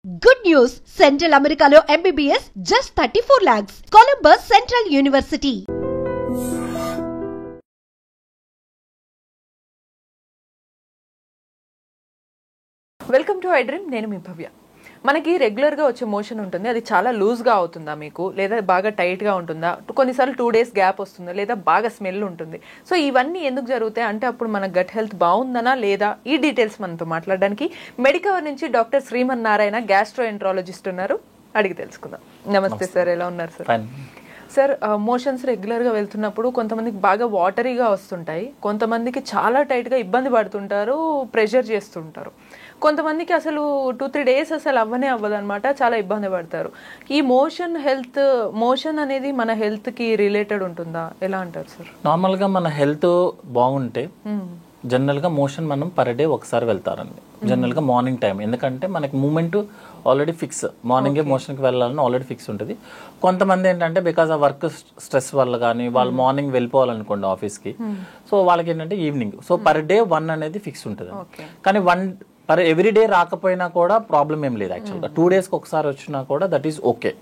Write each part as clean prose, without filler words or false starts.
Good news! Central Americano MBBS just 34 lakhs. Columbus Central University. Welcome to I dream. నేను మీ భవ్య. మనకి రెగ్యులర్గా వచ్చే motion ఉంటుంది, అది చాలా లూజ్గా అవుతుందా మీకు, లేదా బాగా టైట్గా ఉంటుందా, కొన్నిసార్లు 2 days గ్యాప్ వస్తుందా, లేదా బాగా స్మెల్ ఉంటుంది. సో ఇవన్నీ ఎందుకు జరుగుతాయి అంటే అప్పుడు మన గట్ హెల్త్ బాగుందనా లేదా, ఈ డీటెయిల్స్ మనతో మాట్లాడడానికి మెడికవర్ నుంచి డాక్టర్ శ్రీమన్ నారాయణ గ్యాస్ట్రోఎంట్రాలజిస్ట్ ఉన్నారు. అడిగి తెలుసుకుందాం. నమస్తే సార్, ఎలా ఉన్నారు సార్? సార్, మోషన్స్ రెగ్యులర్గా వెళ్తున్నప్పుడు కొంతమందికి బాగా వాటరీగా వస్తుంటాయి, కొంతమందికి చాలా టైట్గా ఇబ్బంది పడుతుంటారు, ప్రెషర్ చేస్తుంటారు, కొంతమందికి అసలు 2-3 days అసలు అవ్వనే అవ్వదన్నమాట, చాలా ఇబ్బంది పడతారు. ఈ మోషన్ అనేది మన హెల్త్కి రిలేటెడ్ ఉంటుందా, ఎలా అంటారు సార్? నార్మల్గా మన హెల్త్ బాగుంటే జనరల్గా మోషన్ మనం పర్ డే ఒకసారి వెళ్తారండి, జనరల్గా మార్నింగ్ టైం. ఎందుకంటే మనకి మూమెంట్ ఆల్రెడీ ఫిక్స్, మార్నింగే మోషన్కి వెళ్ళాలని ఆల్రెడీ ఫిక్స్ ఉంటుంది. కొంతమంది ఏంటంటే బికాస్ ఆ వర్క్ స్ట్రెస్ వల్ల కానీ వాళ్ళు మార్నింగ్ వెళ్ళిపోవాలనుకోండి ఆఫీస్కి, సో వాళ్ళకి ఏంటంటే ఈవినింగ్, సో పర్ డే 1 అనేది ఫిక్స్ ఉంటుంది. కానీ 1 ఎవ్రీ డే రాకపోయినా కూడా ప్రాబ్లం ఏం లేదు యాక్చువల్గా. 2 daysకి ఒకసారి వచ్చినా కూడా దట్ ఈస్ ఓకే.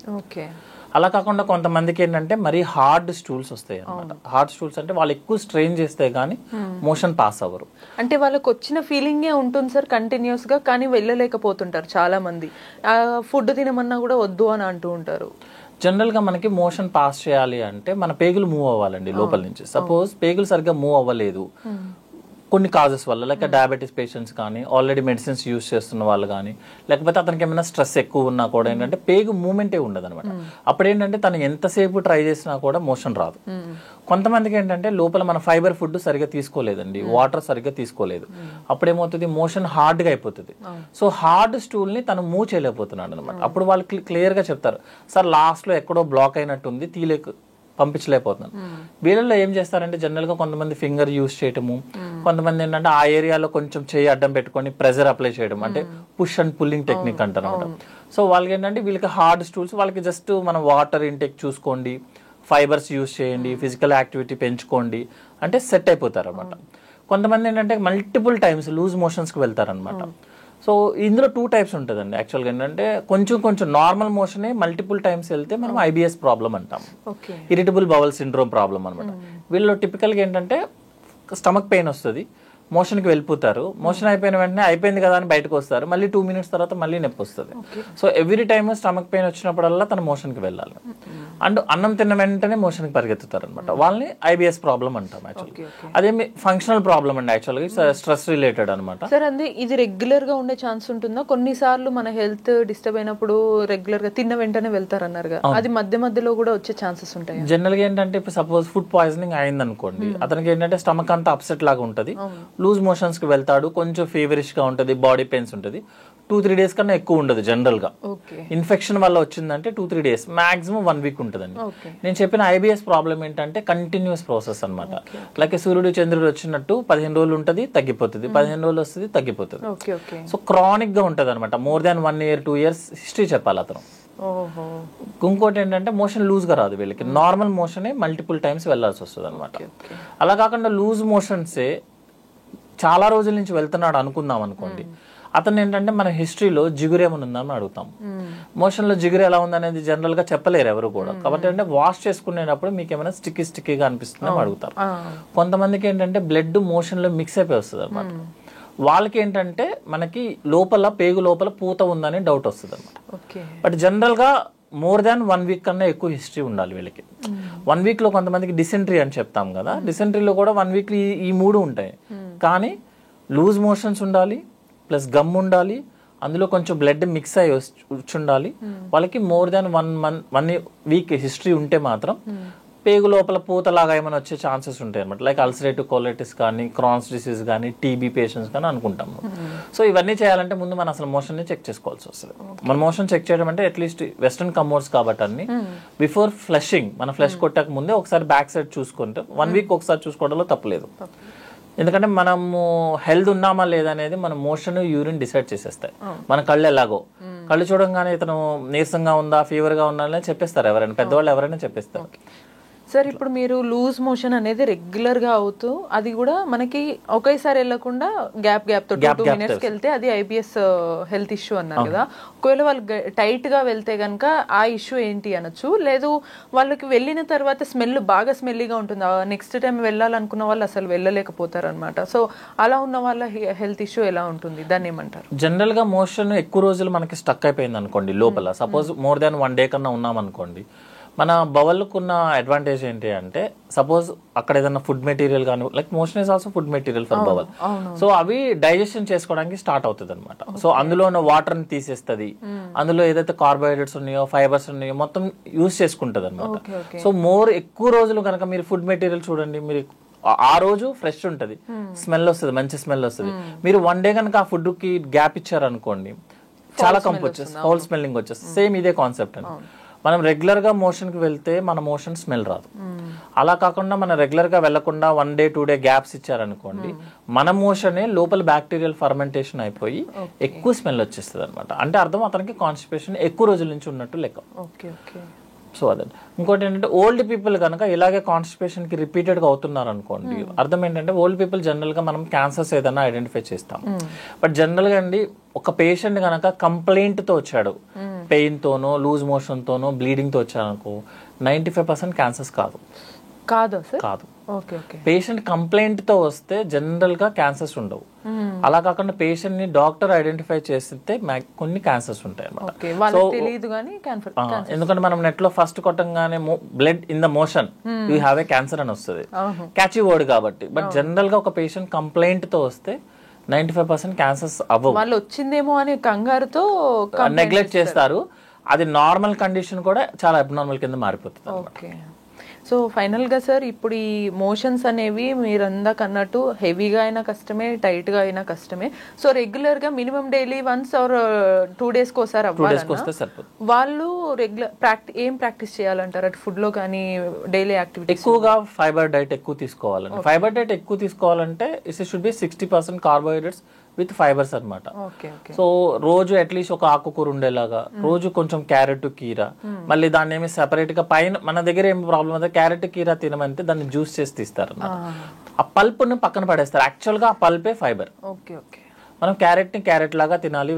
అలా కాకుండా కొంతమందికి ఏంటంటే మరీ హార్డ్ స్టూల్స్ వస్తాయి అనమాట. హార్డ్ స్టూల్స్ అంటే వాళ్ళు ఎక్కువ స్ట్రెయిన్ చేస్తే గానీ మోషన్ పాస్ అవ్వరు. అంటే వాళ్ళకి వచ్చిన ఫీలింగే ఉంటుంది సార్ కంటిన్యూస్ గా, కానీ వెళ్ళలేకపోతుంటారు చాలా మంది. ఫుడ్ తినమన్నా కూడా వద్దు అని అంటూ ఉంటారు. జనరల్ గా మనకి మోషన్ పాస్ చేయాలి అంటే మన పేగులు మూవ్ అవ్వాలండి లోపల నుంచి. సపోజ్ పేగులు సరిగ్గా మూవ్ అవ్వలేదు కొన్ని కాజెస్ వల్ల, లైక్ డయాబెటీస్ పేషెంట్స్ కానీ, ఆల్రెడీ మెడిసిన్స్ యూజ్ చేస్తున్న వాళ్ళు కానీ, లేకపోతే అతనికి ఏమైనా స్ట్రెస్ ఎక్కువ ఉన్నా కూడా ఏంటంటే పేగు మూమెంటే ఉండదు అనమాట. అప్పుడు ఏంటంటే తను ఎంతసేపు ట్రై చేసినా కూడా మోషన్ రాదు. కొంతమందికి ఏంటంటే లోపల మన ఫైబర్ ఫుడ్ సరిగ్గా తీసుకోలేదండి, వాటర్ సరిగ్గా తీసుకోలేదు, అప్పుడు ఏమవుతుంది మోషన్ హార్డ్గా అయిపోతుంది. సో హార్డ్ స్టూల్ ని తను మూవ్ చేయలేకపోతున్నాడు అనమాట. అప్పుడు వాళ్ళు క్లియర్ గా చెప్తారు, సార్ లాస్ట్ లో ఎక్కడో బ్లాక్ అయినట్టుంది, పంపించలేకపోతున్నాను. వీళ్ళల్లో ఏం చేస్తారంటే జనరల్ గా కొంతమంది ఫింగర్ యూజ్ చేయటము, కొంతమంది ఏంటంటే ఆ ఏరియాలో కొంచెం చేయి అడ్డం పెట్టుకొని ప్రెజర్ అప్లై చేయడం, అంటే పుష్ అండ్ పుల్లింగ్ టెక్నిక్ అంటారు. సో వాళ్ళకి ఏంటంటే వీళ్ళకి హార్డ్ స్టూల్స్, వాళ్ళకి జస్ట్ మనం వాటర్ ఇంటేక్ చూసుకోండి, ఫైబర్స్ యూజ్ చేయండి, ఫిజికల్ యాక్టివిటీ పెంచుకోండి అంటే సెట్ అయిపోతారు అనమాట. కొంతమంది ఏంటంటే మల్టిపుల్ టైమ్స్ లూజ్ మోషన్స్కి వెళ్తారనమాట. సో ఇందులో 2 types ఉంటుందండి యాక్చువల్గా. ఏంటంటే కొంచెం నార్మల్ మోషనే మల్టిపుల్ టైమ్స్ వెళ్తే మనం IBS ప్రాబ్లం అంటాం, ఇరిటబుల్ బవల్ సిండ్రోమ్ ప్రాబ్లం అనమాట. వీళ్ళలో టిపికల్గా ఏంటంటే స్టమక్ పెయిన్ వస్తుంది, మోషన్కి వెళ్ళిపోతారు, మోషన్ అయిపోయిన వెంటనే అయిపోయింది కదా అని బయటకు వస్తారు, మళ్ళీ 2 minutes తర్వాత మళ్ళీ నొప్పి వస్తుంది. So every time stomach pain వచ్చినప్పుడల్లా తన మోషన్కి వెళ్ళాలి. అండ్ అన్నం తిన్న వెంటనే మోషన్కి పరిగెత్తుతారు అనమాట, వాళ్ళని IBS ప్రాబ్లం అంటాం యాక్చువల్గా. అదేమి ఫంక్షనల్ ప్రాబ్లం అండి యాక్చువల్గా, స్ట్రెస్ రిలేటెడ్ అనమాట. సార్ అంతే, ఇది రెగ్యులర్ గా ఉండే ఛాన్స్ ఉంటుందా? కొన్నిసార్లు మన హెల్త్ డిస్టర్బ్ అయినప్పుడు రెగ్యులర్ గా తిన్న వెంటనే వెళ్తారన్నారు, అది మధ్య మధ్యలో కూడా వచ్చే ఛాన్సెస్ ఉంటాయి? జనరల్ గా ఏంటంటే ఇప్పుడు సపోజ్ ఫుడ్ పాయిజనింగ్ అయింది అనుకోండి, అతనికి ఏంటంటే స్టమక్ అంతా అప్సెట్ లాగా ఉంటుంది, లూజ్ మోషన్స్ కి వెళ్తాడు, కొంచెం ఫీవరిష్ గా ఉంటుంది, బాడీ పెయిన్స్ ఉంటుంది, 2-3 days కన్నా ఎక్కువ ఉండదు జనరల్ గా. ఇన్ఫెక్షన్ వల్ల వచ్చిందంటే 2-3 days, మాక్సిమం 1 week ఉంటుందండి. నేను చెప్పిన IBS ప్రాబ్లం ఏంటంటే కంటిన్యూస్ ప్రాసెస్ అనమాట. లైక్ సూర్యుడు చంద్రుడు వచ్చినట్టు 15 రోజులు ఉంటుంది, తగ్గిపోతుంది, 15 రోజులు వస్తుంది, తగ్గిపోతుంది. సో క్రానిక్ గా ఉంటుంది అనమాట. More than 1 year 2 years history చెప్పాలి అతను. ఇంకోటి ఏంటంటే మోషన్ లూజ్ గా రాదు వీళ్ళకి, నార్మల్ మోషనే మల్టిపుల్ టైమ్స్ వెళ్లాల్సి వస్తుంది అనమాట. అలా కాకుండా లూజ్ మోషన్సే చాలా రోజుల నుంచి వెళ్తున్నాడు అనుకుందాం అనుకోండి, అతను ఏంటంటే మన హిస్టరీలో జిగురు ఏమైనా ఉందని అడుగుతాం. మోషన్ లో జిగురు ఎలా ఉందనేది జనరల్ గా చెప్పలేరు ఎవరు కూడా, కాబట్టి అంటే వాష్ చేసుకునేటప్పుడు మీకు ఏమైనా స్టిక్కీగా అనిపిస్తుందని అడుగుతారు. కొంతమందికి ఏంటంటే బ్లడ్ మోషన్ లో మిక్స్ అయిపోయి వస్తుంది అనమాట, వాళ్ళకి ఏంటంటే మనకి లోపల పేగు లోపల పూత ఉందని డౌట్ వస్తుంది అనమాట. బట్ జనరల్ గా మోర్ దాన్ 1 week కన్నా ఎక్కువ హిస్టరీ ఉండాలి వీళ్ళకి. 1 week లో కొంతమందికి డిసెంట్రీ అని చెప్తాం కదా, డిసెంట్రీలో కూడా 1 week ఈ 3 ఉంటాయి. కానీ లూజ్ మోషన్స్ ఉండాలి, ప్లస్ గమ్ ఉండాలి, అందులో కొంచెం బ్లడ్ మిక్స్ అయ్యి వచ్చి ఉండాలి. వాళ్ళకి మోర్ దాన్ 1 week హిస్టరీ ఉంటే మాత్రం పేగు లోపల పూతలాగా ఏమైనా వచ్చే ఛాన్సెస్ ఉంటాయి అనమాట. లైక్ అల్సరేటివ్ కోలైటిస్ కానీ, క్రాన్స్ డిసీజ్ కానీ, TB పేషెంట్స్ కానీ అనుకుంటాము. సో ఇవన్నీ చేయాలంటే ముందు మనం అసలు మోషన్ ని చెక్ చేసుకోవాల్సి వస్తుంది. మన మోషన్ చెక్ చేయడం అంటే అట్లీస్ట్ వెస్టర్న్ కమోడ్స్ కాబట్టి అన్ని బిఫోర్ ఫ్లషింగ్, మన ఫ్లష్ కొట్టక ముందే ఒకసారి బ్యాక్ సైడ్ చూసుకుంటే 1 week ఒకసారి చూసుకోవడంలో తప్పలేదు. ఎందుకంటే మనము హెల్త్ ఉన్నామా లేదనేది మన మోషన్, యూరిన్ డిసైడ్ చేసేస్తాయి. మన కళ్ళు ఎలాగో, కళ్ళు చూడంగానే ఇతను నీరసంగా ఉందా, ఫీవర్ గా ఉందా అని చెప్పేస్తారు ఎవరైనా, పెద్దవాళ్ళు ఎవరైనా చెప్పేస్తారు. సార్ ఇప్పుడు మీరు లూజ్ మోషన్ అనేది రెగ్యులర్ గా అవుతూ అది కూడా మనకి ఒకేసారి వెళ్ళకుండా గ్యాప్ తో 2 minutes వెళ్తే అది IBS హెల్త్ ఇష్యూ అన్నారు కదా. ఒకవేళ వాళ్ళు టైట్ గా వెళ్తే గనక ఆ ఇష్యూ ఏంటి అనొచ్చు, లేదు వాళ్ళకి వెళ్ళిన తర్వాత స్మెల్ బాగా స్మెల్లీగా ఉంటుంది, నెక్స్ట్ టైం వెళ్ళాలనుకున్న వాళ్ళు అసలు వెళ్ళలేకపోతారు అనమాట. సో అలా ఉన్న వాళ్ళ హెల్త్ ఇష్యూ ఎలా ఉంటుంది, దాన్ని ఏమంటారు? జనరల్ గా మోషన్ ఎక్కువ రోజులు మనకి స్టక్ అయిపోయింది అనుకోండి లోపల, సపోజ్ మోర్ దాన్ 1 day కన్నా ఉన్నాం అనుకోండి, మన బవల్కున్న అడ్వాంటేజ్ ఏంటి అంటే సపోజ్ అక్కడ ఏదైనా ఫుడ్ మెటీరియల్ కానీ, like motion is also food material for bowel, so అవి డైజెషన్ చేసుకోవడానికి స్టార్ట్ అవుతుంది అనమాట. సో అందులో ఉన్న వాటర్ ని తీసేస్తుంది, అందులో ఏదైతే కార్బోహైడ్రేట్స్ ఉన్నాయో ఫైబర్స్ ఉన్నాయో మొత్తం యూజ్ చేసుకుంటది అనమాట. సో ఎక్కువ రోజులు కనుక మీరు ఫుడ్ మెటీరియల్ చూడండి, మీరు ఆ రోజు ఫ్రెష్ ఉంటది, స్మెల్ వస్తుంది, మంచి స్మెల్ వస్తుంది. మీరు 1 day కనుక ఆ ఫుడ్ కి గ్యాప్ ఇచ్చారనుకోండి, చాలా కంపు వచ్చేస్తుంది, హోల్ స్మెల్లింగ్ వచ్చేస్తుంది. సేమ్ ఇదే కాన్సెప్ట్ అండి. మనం రెగ్యులర్ గా మోషన్ కి వెళ్తే మన మోషన్ స్మెల్ రాదు. అలా కాకుండా మనం రెగ్యులర్ గా వెళ్లకుండా 1 day 2 day గ్యాప్స్ ఇచ్చారనుకోండి, మన మోషనే లోపల బ్యాక్టీరియల్ ఫర్మెంటేషన్ అయిపోయి ఎక్కువ స్మెల్ వచ్చేస్తుంది అనమాట. అంటే అర్థం అతనికి కాన్స్టిపేషన్ ఎక్కువ రోజుల నుంచి ఉన్నట్టు లెక్క. సో అదే. ఇంకోటి ఏంటంటే ఓల్డ్ పీపుల్ కనుక ఇలాగే కాన్స్టిపేషన్ కి రిపీటెడ్ గా అవుతున్నారు అనుకోండి, అర్థం ఏంటంటే ఓల్డ్ పీపుల్ జనరల్ గా మనం క్యాన్సర్స్ ఏదైనా ఐడెంటిఫై చేస్తాం. బట్ జనరల్ గా అండి ఒక పేషెంట్ కనుక కంప్లైంట్ తో వచ్చాడు, పెయిన్ తోనో లూజ్ మోషన్ తోనో బ్లీడింగ్ తో వచ్చాడు అనుకో, 95% క్యాన్సర్స్ కాదు. పేషెంట్ కంప్లైంట్ తో వస్తే జనరల్ గా క్యాన్సర్స్ ఉండవు. అలా కాకుండా పేషెంట్ ని డాక్టర్ ఐడెంటిఫై చేస్తే కొన్ని క్యాన్సర్స్ ఉంటాయి అన్నమాట. ఎందుకంటే మనం నెట్ లో ఫస్ట్ కొట్టంగానే blood in the motion you have a cancer అని వస్తుంది, క్యాచీ వర్డ్ కాబట్టి. బట్ జనరల్ గా ఒక పేషెంట్ కంప్లైంట్ తో వస్తే 95% క్యాన్సర్స్ అవ్వవు. వాళ్ళు వచ్చిందేమో అనే కంగారుతో నెగ్లెక్ట్ చేస్తారు. అది నార్మల్ కండిషన్ కూడా చాలా అబ్నార్మల్ కింద మారిపోతుంది. సో ఫైనల్ గా సార్, ఇప్పుడు ఈ మోషన్స్ అనేవి మీరందాక అన్నట్టు హెవీగా అయినా కష్టమే, టైట్ గా అయినా కష్టమే. సో రెగ్యులర్ గా minimum daily once or 2 days కోసారి అవ్వాలన్నా వాళ్ళు రెగ్యులర్ ఏం ప్రాక్టీస్ చేయాలంటారు? అటు ఫుడ్ లో కానీ డైలీ యాక్టివిటీ ఎక్కువగా ఫైబర్ డైట్ ఎక్కువ తీసుకోవాలండి. ఫైబర్ డైట్ ఎక్కువ తీసుకోవాలంటే it should be 60% carbohydrates with fibres అనమాట. సో రోజు అట్లీస్ట్ ఒక ఆకుకూర ఉండేలాగా, రోజు కొంచెం క్యారెట్ కీరా, మళ్ళీ దాన్ని ఏమి సెపరేట్ గా పైన మన దగ్గర ఏం ప్రాబ్లం అయితే క్యారెట్ కీరా తినమంటే దాన్ని జ్యూస్ చేసి తీస్తారు. ఆ పల్ప్ ని పక్కన పడేస్తారు. యాక్చువల్ గా ఆ పల్పే ఫైబర్. మనం క్యారెట్ ని క్యారెట్ లాగా తినాలి,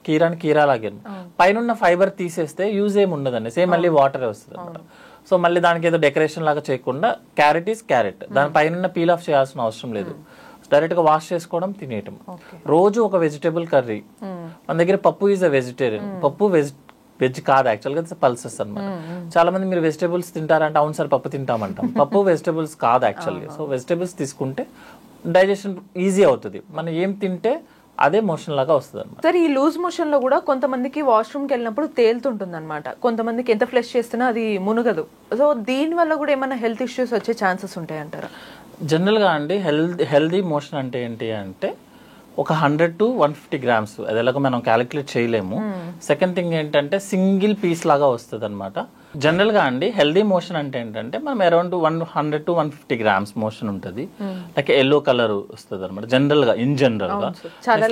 కీరాని కీరా లాగే. పైన ఫైబర్ తీసేస్తే యూజ్ ఏమి ఉండదండి, సేమ్ మళ్ళీ వాటర్ వస్తుంది అనమాట. సో మళ్ళీ దానికి ఏదో డెకరేషన్ లాగా చేయకుండా క్యారెట్ ఈస్ క్యారెట్, దాని పైన పీల్ ఆఫ్ చేయాల్సిన అవసరం లేదు, డైరెక్ట్ గా వాష్ చేసుకోవడం, తినేయటం. రోజు ఒక వెజిటేబుల్ కర్రీ. మన దగ్గర పప్పు ఈజ్ అ వెజిటేరియన్, పప్పు వెజ్ కాదు యాక్చువల్ గా, పల్సెస్ అనమాట. చాలా మంది మీరు వెజిటేబుల్స్ తింటారంటే అవును సార్ పప్పు తింటామంటాం, పప్పు వెజిటేబుల్స్ కాదు యాక్చువల్గా. సో వెజిటేబుల్స్ తీసుకుంటే డైజెషన్ ఈజీ అవుతుంది, మనం ఏం తింటే అదే మోషన్ లాగా వస్తుంది అనమాట. సార్ ఈ లూజ్ మోషన్ లో కూడా కొంతమందికి వాష్రూమ్కి వెళ్ళినప్పుడు తేలుతుంటుంది అనమాట, కొంతమందికి ఎంత ఫ్లష్ చేస్తున్నా అది మునగదు. సో దీని వల్ల కూడా ఏమైనా హెల్త్ ఇష్యూస్ వచ్చే ఛాన్సెస్ ఉంటాయంటారా? జనరల్గా అండి హెల్దీ మోషన్ అంటే ఏంటి అంటే ఒక 100 to 150 grams, అది ఎలాగో మనం క్యాలిక్యులేట్ చేయలేము. సెకండ్ థింగ్ ఏంటంటే సింగిల్ పీస్ లాగా వస్తుంది అనమాట. జనరల్గా అండి హెల్దీ మోషన్ అంటే ఏంటంటే మనం అరౌండ్ 100 to 150 grams మోషన్ ఉంటుంది. లైక్ ఎల్లో కలర్ వస్తుంది అనమాట జనరల్గా, ఇన్ జనరల్ గా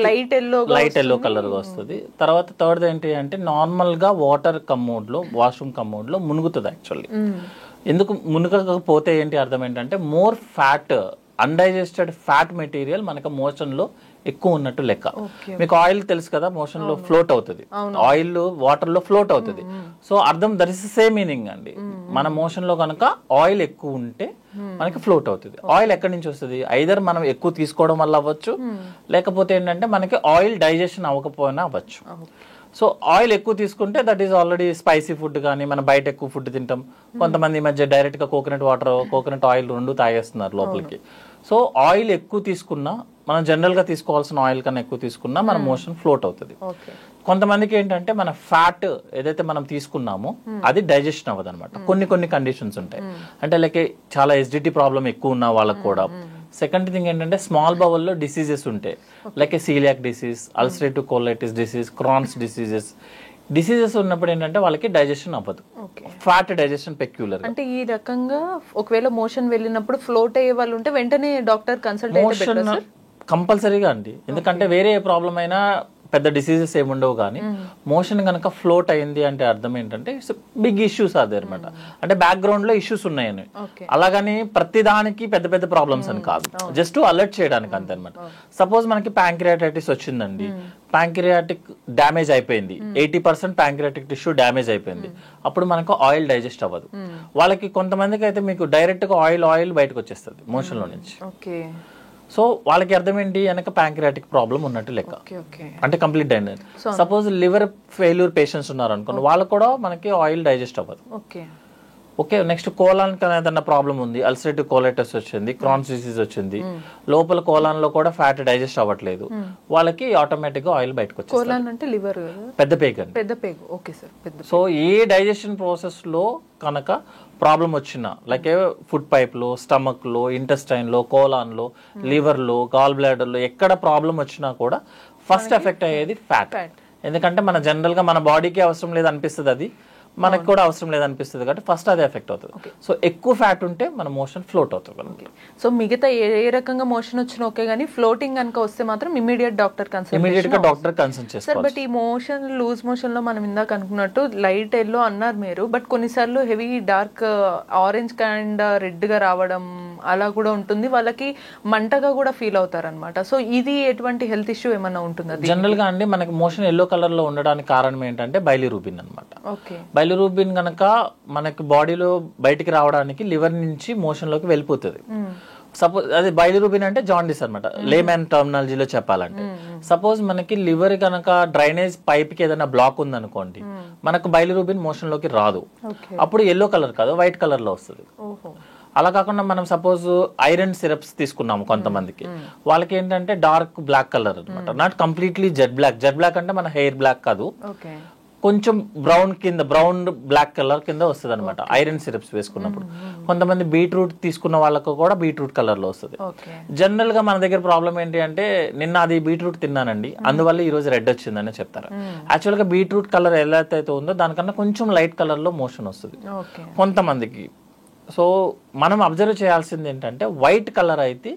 లైట్ ఎల్లో కలర్ గా వస్తుంది. తర్వాత థర్డ్ ఏంటి అంటే నార్మల్ గా వాటర్ కమ్మోడ్ లో, వాష్రూమ్ కమ్మోడ్ లో మునుగుతుంది యాక్చువల్లీ. ఎందుకు మునగకపోతే ఏంటి అర్థం ఏంటంటే more fat, undigested fat material మనకు మోషన్ లో ఎక్కువ ఉన్నట్టు లెక్క. మీకు ఆయిల్ తెలుసు కదా, మోషన్ లో ఫ్లోట్ అవుతుంది, ఆయిల్ వాటర్ లో ఫ్లోట్ అవుతుంది. సో అర్థం దట్ ఇస్ సేమ్ మీనింగ్ అండి. మన మోషన్ లో కనుక ఆయిల్ ఎక్కువ ఉంటే మనకి ఫ్లోట్ అవుతుంది. ఆయిల్ ఎక్కడి నుంచి వస్తుంది? ఐదర్ మనం ఎక్కువ తీసుకోవడం వల్ల అవ్వచ్చు, లేకపోతే ఏంటంటే మనకి ఆయిల్ డైజెషన్ అవ్వకపోయినా అవ్వచ్చు. సో ఆయిల్ ఎక్కువ తీసుకుంటే that is already spicy food కానీ మనం బయట ఎక్కువ ఫుడ్ తింటాం. కొంతమంది ఈ మధ్య డైరెక్ట్ గా కోకోనట్ వాటర్, కోకోనట్ ఆయిల్ రెండు తాగేస్తున్నారు లోపలికి. సో ఆయిల్ ఎక్కువ తీసుకున్నా, మనం జనరల్ గా తీసుకోవాల్సిన ఆయిల్ కన్నా ఎక్కువ తీసుకున్నా మన మోషన్ ఫ్లోట్ అవుతుంది. కొంతమందికి ఏంటంటే మన ఫ్యాట్ ఏదైతే మనం తీసుకున్నామో అది డైజెషన్ అవ్వదు అనమాట. కొన్ని కండిషన్స్ ఉంటాయి, అంటే లైక్ చాలా ఎసిడిటీ ప్రాబ్లం ఎక్కువ ఉన్న వాళ్ళకి కూడా. సెకండ్ థింగ్ ఏంటంటే స్మాల్ బౌల్ లో డిసీజెస్ ఉంటాయి, like celiac disease, ulcerative colitis disease, Crohn's diseases ఉన్నప్పుడు ఏంటంటే వాళ్ళకి డైజెషన్ అవ్వదు, ఫ్యాట్ డైజెషన్ పెక్యులర్. అంటే ఈ రకంగా ఒకవేళ మోషన్ వెళ్ళినప్పుడు ఫ్లోట్ అయ్యే వాళ్ళు ఉంటే వెంటనే డాక్టర్ కన్సల్ట్ కంపల్సరీగా అండి. ఎందుకంటే వేరే ఏ ప్రాబ్లం అయినా పెద్ద డిసీజెస్ ఏముండవు కానీ మోషన్ కనుక ఫ్లోట్ అయింది అంటే అర్థం ఏంటంటే బిగ్ ఇష్యూస్ అదే అనమాట. అంటే బ్యాక్గ్రౌండ్ లో ఇష్యూస్ ఉన్నాయని, అలాగని ప్రతి దానికి పెద్ద పెద్ద ప్రాబ్లమ్స్ అని కాదు, జస్ట్ అలర్ట్ చేయడానికి అంతే అనమాట. సపోజ్ మనకి ప్యాంక్రియాటైటిస్ వచ్చిందండి, ప్యాంక్రియాటిక్ డ్యామేజ్ అయిపోయింది, 80% ప్యాంక్రియాటిక్ టిష్యూ డ్యామేజ్ అయిపోయింది, అప్పుడు మనకు ఆయిల్ డైజెస్ట్ అవ్వదు. వాళ్ళకి కొంతమందికి అయితే మీకు డైరెక్ట్ గా ఆయిల్ బయటకు వచ్చేస్తుంది మోషన్ లో నుంచి. సో వాళ్ళకి అర్థం ఏంటి, వెనక ప్యాంక్రియాటిక్ ప్రాబ్లం ఉన్నట్టు లెక్క, అంటే కంప్లీట్ అయినది. సపోజ్ లివర్ ఫెయిల్యూర్ పేషెంట్స్ ఉన్నారు అనుకోండి, వాళ్ళకు కూడా మనకి ఆయిల్ డైజెస్ట్ అవ్వదు. ఓకే, నెక్స్ట్ కోలాన్ ఏదైనా ప్రాబ్లం ఉంది, అల్సరేటివ్ కోలైటిస్ వచ్చింది, క్రాన్స్ డిసీజ్ వచ్చింది, లోపల కోలాన్ లో కూడా ఫ్యాట్ డైజెస్ట్ అవ్వట్లేదు, వాళ్ళకి ఆటోమేటిక్ గా ఆయిల్ బయటకు వచ్చేస్తుంది. పెద్ద పేగు. సో ఏ డైజెషన్ ప్రాసెస్ లో కనుక ప్రాబ్లం వచ్చినా, లైక్ ఫుడ్ పైప్ లో, స్టమక్ లో, ఇంటెస్టైన్ లో, కోలాన్ లో, లివర్ లో, గాల్ బ్లాడర్ లో ఎక్కడ ప్రాబ్లం వచ్చినా కూడా ఫస్ట్ ఎఫెక్ట్ అయ్యేది ఫ్యాట్. ఎందుకంటే మన జనరల్ గా మన బాడీకి అవసరం లేదు అనిపిస్తుంది, అది మనకు కూడా అవసరం లేదనిపిస్తుంది కాబట్టి ఫస్ట్ అదే ఎఫెక్ట్ అవుతుంది. సో ఎక్కువ ఫ్యాట్ ఉంటే మన మోషన్ ఫ్లోట్ అవుతుంది. సో మిగతా ఏ రకంగా మోషన్ వచ్చినా ఓకే, కానీ ఫ్లోటింగ్ కనుక వస్తే మాత్రం ఇమీడియట్ గా డాక్టర్ కన్సల్ట్ చేస్తారు. బట్ ఈ మోషన్ లూజ్ మోషన్ లో మనం ఇందాక అనుకున్నట్టు లైట్ ఎల్లో అన్నారు మీరు, బట్ కొన్నిసార్లు heavy dark orange kind red గా రావడం అలా కూడా ఉంటుంది, వాళ్ళకి మంటగా కూడా ఫీల్ అవుతారు అనమాట. సో ఇది ఎటువంటి హెల్త్ ఇష్యూ ఏమన్నా ఉంటుందా? జనరల్ గా అండి మనకి మోషన్ ఎల్లో కలర్ లో ఉండడానికి కారణం ఏంటంటే బైలిరూబిన్ అనమాట. బైలిరూబిన్ కనుక మనకి బాడీలో బయటికి రావడానికి లివర్ నుంచి మోషన్ లోకి వెళ్ళిపోతుంది. సపోజ్ అది బైలిరూబిన్ అంటే జాండిస్ అనమాట, లేమ్యాన్ టర్మినాలజీలో చెప్పాలంటే. సపోజ్ మనకి లివర్ కనుక డ్రైనేజ్ పైప్ కి ఏదైనా బ్లాక్ ఉందనుకోండి, మనకు బైలిరూబిన్ మోషన్ లోకి రాదు, అప్పుడు ఎల్లో కలర్ కాదు వైట్ కలర్ లో వస్తుంది. అలా కాకుండా మనం సపోజ్ ఐరన్ సిరప్స్ తీసుకున్నాము కొంతమందికి, వాళ్ళకి ఏంటంటే డార్క్ బ్లాక్ కలర్ అనమాట, నాట్ కంప్లీట్లీ జెడ్ బ్లాక్ అంటే మన హెయిర్ బ్లాక్ కాదు, కొంచెం బ్రౌన్ బ్లాక్ కలర్ కింద వస్తుంది అనమాట ఐరన్ సిరప్స్ వేసుకున్నప్పుడు. కొంతమంది బీట్రూట్ తీసుకున్న వాళ్ళకు కూడా బీట్రూట్ కలర్ లో వస్తుంది. జనరల్ గా మన దగ్గర ప్రాబ్లం ఏంటి అంటే, నిన్న అది బీట్రూట్ తిన్నానండి అందువల్ల ఈ రోజు రెడ్ వచ్చిందని చెప్తారు. యాక్చువల్ గా బీట్రూట్ కలర్ ఎలా అయితే ఉందో దానికన్నా కొంచెం లైట్ కలర్ లో మోషన్ వస్తుంది కొంతమందికి. సో మనం అబ్జర్వ్ చేయాల్సింది ఏంటంటే, వైట్ కలర్ అయితే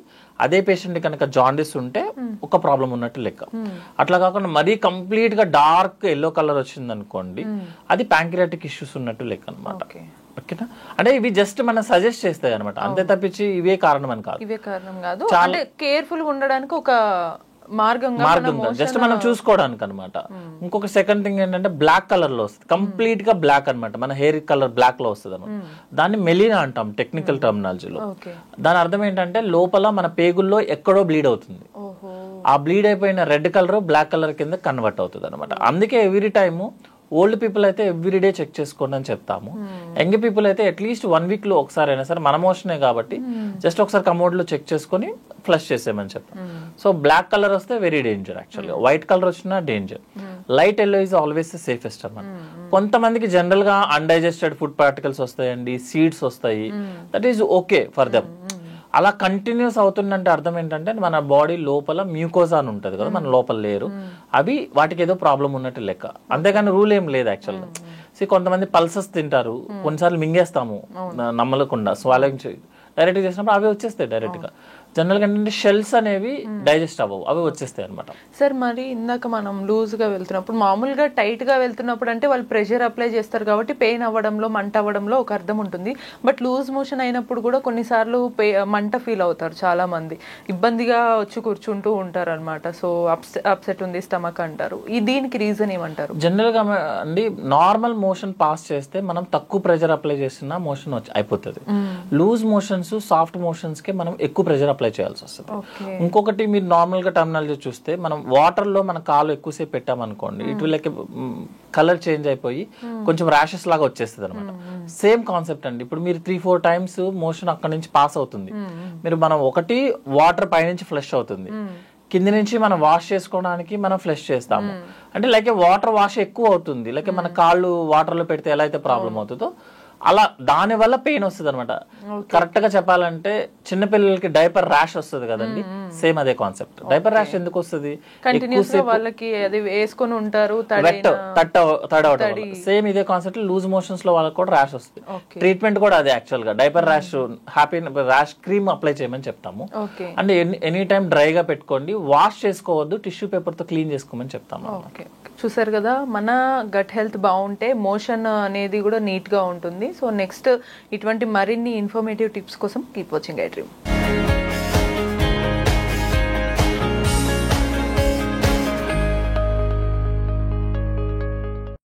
అదే పేషెంట్ కనుక జాండిస్ ఉంటే ఒక ప్రాబ్లం ఉన్నట్టు లెక్క. అట్లా కాకుండా మరీ కంప్లీట్ గా డార్క్ ఎల్లో కలర్ వచ్చింది అనుకోండి, అది ప్యాంక్రియాటిక్ ఇష్యూస్ ఉన్నట్టు లెక్క అనమాట. ఓకేనా, అంటే ఇవి జస్ట్ మనం సజెస్ట్ చేస్తాయి అనమాట, అంతే తప్పించి ఇవే కారణం అని కాదు. చాలా కేర్ఫుల్ గా ఉండడానికి ఒక మార్గం జస్ట్ మనం చూసుకోవడానికి అనమాట. ఇంకొక సెకండ్ థింగ్ ఏంటంటే, బ్లాక్ కలర్ లో వస్తుంది, కంప్లీట్ గా బ్లాక్ అనమాట, మన హెయిర్ కలర్ బ్లాక్ లో వస్తుంది అనమాట. దాన్ని మెలినా అంటాం టెక్నికల్ టర్మినాలజీలో. దాని అర్థం ఏంటంటే, లోపల మన పేగుల్లో ఎక్కడో బ్లీడ్ అవుతుంది, ఆ బ్లీడ్ అయిపోయిన రెడ్ కలర్ బ్లాక్ కలర్ కింద కన్వర్ట్ అవుతుంది అనమాట. అందుకే ఎవ్రీ టైము ఓల్డ్ పీపుల్ అయితే ఎవ్రీడే చెక్ చేసుకోండి అని చెప్తాము. యంగ్ పీపుల్ అయితే అట్లీస్ట్ 1 వీక్ లో ఒకసారి అయినా సరే, మన మోషనే కాబట్టి జస్ట్ ఒకసారి కమోడ్ లో చెక్ చేసుకుని ఫ్లష్ చేసేయమని చెప్తాం. సో బ్లాక్ కలర్ వస్తే వెరీ డేంజర్ యాక్చువల్గా, వైట్ కలర్ వచ్చినా danger, light yellow is always safest అన్నమాట. కొంతమందికి జనరల్ గా అన్డైజెస్టెడ్ ఫుడ్ పార్టికల్స్ వస్తాయండి, సీడ్స్ వస్తాయి, that is okay for them. అలా కంటిన్యూస్ అవుతుందంటే అర్థం ఏంటంటే, మన బాడీ లోపల మ్యూకోజా అని ఉంటుంది కదా, మన లోపల లేరు, అవి వాటికి ఏదో ప్రాబ్లం ఉన్నట్టు లెక్క, అంతేగాని రూల్ ఏం లేదు యాక్చువల్గా. కొంతమంది పల్సెస్ తింటారు, కొన్నిసార్లు మింగేస్తాము నమ్మలకుండా, స్వాలింగ్ డైరెక్ట్ చేసినప్పుడు అవి వచ్చేస్తాయి డైరెక్ట్ గా. జనరల్ గా ఏంటంటే షెల్స్ అనేవి డైజెస్ట్ అవ్వవు, అవి వచ్చేస్తాయి అనమాట. సార్ మరి ఇందాక మనం లూజ్ గా వెళ్తున్నప్పుడు, మామూలుగా టైట్ గా వెళ్తున్నప్పుడు అంటే వాళ్ళు ప్రెషర్ అప్లై చేస్తారు కాబట్టి పెయిన్ అవ్వడంలో మంట అవ్వడంలో ఒక అర్థం ఉంటుంది. బట్ లూజ్ మోషన్ అయినప్పుడు కూడా కొన్నిసార్లు మంట ఫీల్ అవుతారు చాలా మంది, ఇబ్బందిగా వచ్చి కూర్చుంటూ ఉంటారు అనమాట. సో అప్సెట్ ఉంది స్టమక్ అంటారు, దీనికి రీజన్ ఏమంటారు? జనరల్ గా అండి, నార్మల్ మోషన్ పాస్ చేస్తే మనం తక్కువ ప్రెషర్ అప్లై చేసినా మోషన్ అయిపోతుంది. లూజ్ మోషన్స్ సాఫ్ట్ మోషన్స్ కి మనం ఎక్కువ ప్రెషర్ అప్లై చేయాల్సి వస్తుంది. ఇంకొకటి, మీరు నార్మల్ గా టర్మినాలజీ చూస్తే, మనం వాటర్ లో మన కాలు ఎక్కువసేపు పెట్టామనుకోండి, ఇటు లైక్ కలర్ చేంజ్ అయిపోయి కొంచెం ర్యాషెస్ లాగా వచ్చేస్తుంది అనమాట. సేమ్ కాన్సెప్ట్ అండి, ఇప్పుడు మీరు 3-4 టైమ్స్ మోషన్ అక్కడ నుంచి పాస్ అవుతుంది, మీరు మనం ఒకటి వాటర్ పైనుంచి ఫ్లష్ అవుతుంది, కింది నుంచి మనం వాష్ చేసుకోవడానికి మనం ఫ్లష్ చేస్తాము, అంటే లైక్ వాటర్ వాష్ ఎక్కువ అవుతుంది, లైక్ మన కాళ్ళు వాటర్ లో పెడితే ఎలా అయితే ప్రాబ్లం అవుతుందో అలా దాని వల్ల పెయిన్ వస్తుంది అనమాట. కరెక్ట్ గా చెప్పాలంటే చిన్నపిల్లలకి డైపర్ ర్యాష్ వస్తుంది కదండి, సేమ్ అదే కాన్సెప్ట్. డైపర్ ర్యాష్ ఎందుకు వస్తుంది? వాళ్ళకి అది వేసుకొని ఉంటారు, తడవటం. సేమ్ ఇదే కాన్సెప్ట్ లూజ్ మోషన్స్ లో వాళ్ళకి కూడా ర్యాష్ వస్తుంది. ట్రీట్మెంట్ కూడా అదే యాక్చువల్ గా. Diaper rash rash cream apply చేయమని చెప్తాము. అంటే ఎనీ టైం డ్రైగా పెట్టుకోండి, వాష్ చేసుకోవద్దు, టిష్యూ పేపర్ తో క్లీన్ చేసుకోమని చెప్తాము. చూసారు కదా, మన గట్ హెల్త్ బాగుంటే మోషన్ అనేది కూడా నీట్ గా ఉంటుంది. సో నెక్స్ట్ ఇటువంటి మరిన్ని ఇన్ఫర్మేటివ్ టిప్స్ కోసం కీప్ వాచింగ్ ఐ డ్రీమ్.